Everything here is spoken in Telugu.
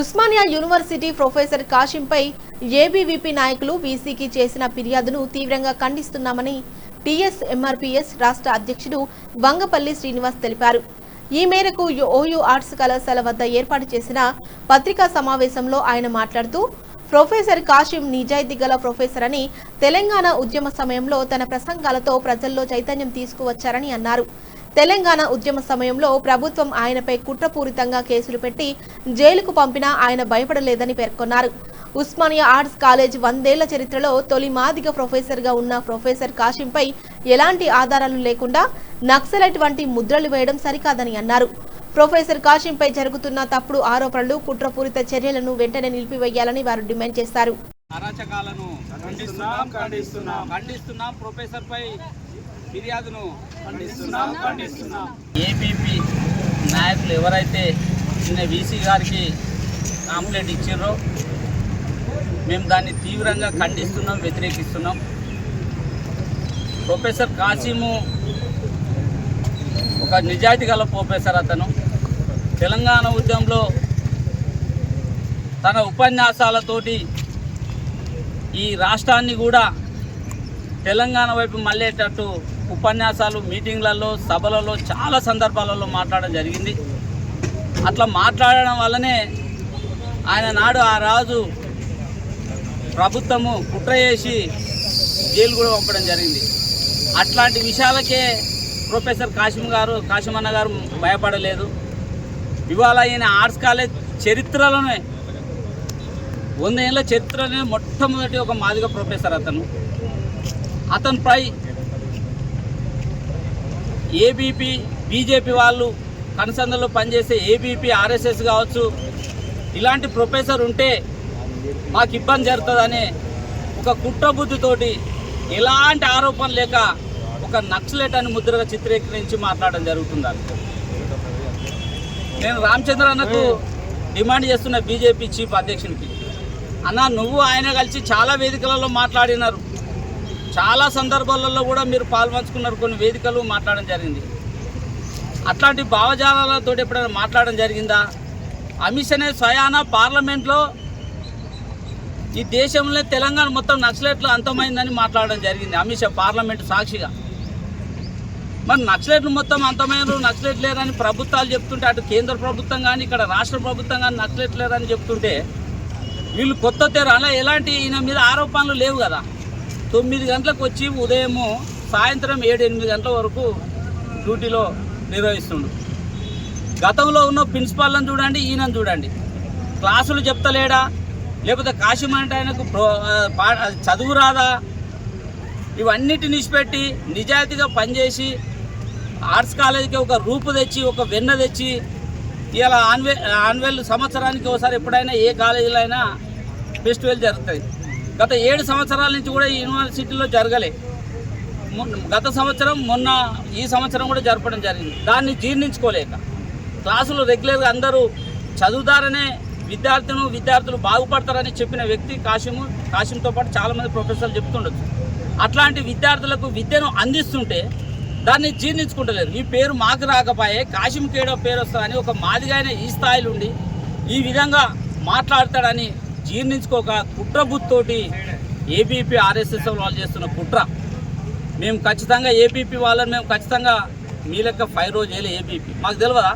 ఉస్మానియా యూనివర్సిటీ ప్రొఫెసర్ కాశింపై ఏబీవీపీ నాయకులు వీసీకి చేసిన ఫిర్యాదును తీవ్రంగా ఖండిస్తున్నామని టీఎస్ఎంఆర్పీఎస్ రాష్ట్ర అధ్యక్షుడు వంగపల్లి శ్రీనివాస్ తెలిపారు. ఈ మేరకు ఓయూ ఆర్ట్స్ కళాశాల వద్ద ఏర్పాటు చేసిన పత్రికా సమావేశంలో ఆయన మాట్లాడుతూ, ప్రొఫెసర్ కాశిం నిజాయితీ గల ప్రొఫెసర్ అని, తెలంగాణ ఉద్యమ సమయంలో తన ప్రసంగాలతో ప్రజల్లో చైతన్యం తీసుకువచ్చారని అన్నారు. తెలంగాణ ఉద్యమ సమయంలో ప్రభుత్వం ఆయనపై కుట్రపూరితంగా కేసులు పెట్టి జైలుకు పంపినా ఆయన భయపడలేదని పేర్కొన్నారు. ఉస్మానియా ఆర్ట్స్ కాలేజ్ 100 ఏళ్ల చరిత్రలో తొలి మాదిగ ప్రొఫెసర్గా ఉన్న ప్రొఫెసర్ కాశింపై ఎలాంటి ఆధారాలు లేకుండా నక్సలైట్ వంటి ముద్రలు వేయడం సరికాదని అన్నారు. ప్రొఫెసర్ కాశింపై జరుగుతున్న తప్పుడు ఆరోపణలు, కుట్రపూరిత చర్యలను వెంటనే నిలిపివేయాలని వారు డిమాండ్ చేశారు. అరాచకాలను ఖండిస్తున్నాం. ప్రొఫెసర్ పై ఫిర్యాదును ఖండిస్తున్నాం. ఏబీపీ నాయకులు ఎవరైతే నిన్న వీసీ గారికి కంప్లైంట్ ఇచ్చారో మేము దాన్ని తీవ్రంగా ఖండిస్తున్నాం, వ్యతిరేకిస్తున్నాం. ప్రొఫెసర్ కాశీము ఒక నిజాయితీ గల ప్రొఫెసర్. అతను తెలంగాణ ఉద్యమంలో తన ఉపన్యాసాలతోటి ఈ రాష్ట్రాన్ని కూడా తెలంగాణ వైపు మళ్ళేటట్టు ఉపన్యాసాలు, మీటింగ్లలో, సభలలో చాలా సందర్భాలలో మాట్లాడడం జరిగింది. అట్లా మాట్లాడడం వల్లనే ఆయన నాడు ఆ రాజు ప్రభుత్వము కుట్ర చేసి జైలు కూడా పంపడం జరిగింది. అట్లాంటి విషయాలకే ప్రొఫెసర్ కాశిమన్న గారు భయపడలేదు. ఇవాళ ఈయన ఆర్ట్స్ కాలేజ్ చరిత్రలోనే 100 ఏళ్ళ చరిత్రలోనే మొట్టమొదటి ఒక మాదిగ ప్రొఫెసర్. అతనిపై ఏబీపీ, బీజేపీ వాళ్ళు కనసందలో పనిచేసే ఏబీపీ, ఆర్ఎస్ఎస్ కావచ్చు, ఇలాంటి ప్రొఫెసర్ ఉంటే మాకు ఇబ్బంది జరుగుతుందని ఒక కుట్రబుద్ధితోటి ఎలాంటి ఆరోపణ లేక ఒక నక్సలైట్ అని ముద్రగా చిత్రీకరించి మాట్లాడడం జరుగుతుంది. నేను రామచంద్ర అన్నకు డిమాండ్ చేస్తున్న బీజేపీ చీఫ్ అధ్యక్షునికి, అన్న నువ్వు ఆయన కలిసి చాలా వేదికలలో మాట్లాడినారు, చాలా సందర్భాలలో కూడా మీరు పాల్పంచుకున్నారు, కొన్ని వేదికలు మాట్లాడడం జరిగింది. అట్లాంటి భావజాలాలతో ఎప్పుడైనా మాట్లాడడం జరిగిందా? అమిత్ షా స్వయాన పార్లమెంట్లో ఈ దేశంలో తెలంగాణ మొత్తం నక్సలైట్లు అంతమైందని మాట్లాడడం జరిగింది అమిత్ షా పార్లమెంటు సాక్షిగా. మరి నక్సలైట్లు మొత్తం అంతమైన నక్సలైట్ లేరని ప్రభుత్వాలు చెప్తుంటే, అటు కేంద్ర ప్రభుత్వం కానీ ఇక్కడ రాష్ట్ర ప్రభుత్వం కానీ నక్సలైట్ లేరని చెప్తుంటే వీళ్ళు కొత్త తెర అలా ఎలాంటి ఈయన మీద ఆరోపణలు లేవు కదా. 9 గంటలకు వచ్చి ఉదయము సాయంత్రం 7-8 గంటల వరకు డ్యూటీలో నిర్వహిస్తుండు. గతంలో ఉన్న ప్రిన్సిపాల్ని చూడండి, ఈయనను చూడండి, క్లాసులు చెప్తలేడా? లేకపోతే కాశీం అంటే ఆయనకు చదువు రాదా? ఇవన్నిటిని నిష్పెట్టి నిజాయితీగా పనిచేసి ఆర్ట్స్ కాలేజీకి ఒక రూపు తెచ్చి, ఒక వెన్న తెచ్చి, ఇలా ఆన్యువల్ సంవత్సరానికి ఒకసారి ఎప్పుడైనా ఏ కాలేజీలో అయినా ఫెస్టివల్ జరుగుతుంది. గత 7 సంవత్సరాల నుంచి కూడా ఈ యూనివర్సిటీలో జరగలే. గత సంవత్సరం, మొన్న ఈ సంవత్సరం కూడా జరపడం జరిగింది. దాన్ని జీర్ణించుకోలేక క్లాసులు రెగ్యులర్గా అందరూ చదువుదారనే విద్యార్థులు బాగుపడతారని చెప్పిన వ్యక్తి కాశీంతో పాటు చాలామంది ప్రొఫెసర్లు చెప్తుండొచ్చు. అట్లాంటి విద్యార్థులకు విద్యను అందిస్తుంటే దాన్ని జీర్ణించుకుంటలేరు. ఈ పేరు మాకు రాకపోయే కాశీంకి ఏడో పేరు వస్తుందని ఒక మాదిగైన ఈ స్థాయిలో ఉండి ఈ విధంగా మాట్లాడతాడని జీర్ణించుకోక కుట్రబుద్ధితోటి ఏబీపీ, ఆర్ఎస్ఎస్ వాళ్ళు చేస్తున్న కుట్ర. మేము ఖచ్చితంగా ఏబీపీ వాళ్ళని ఖచ్చితంగా మీ లెక్క 5 రోజు చేయలే. ఏబీపీ మాకు తెలియదా?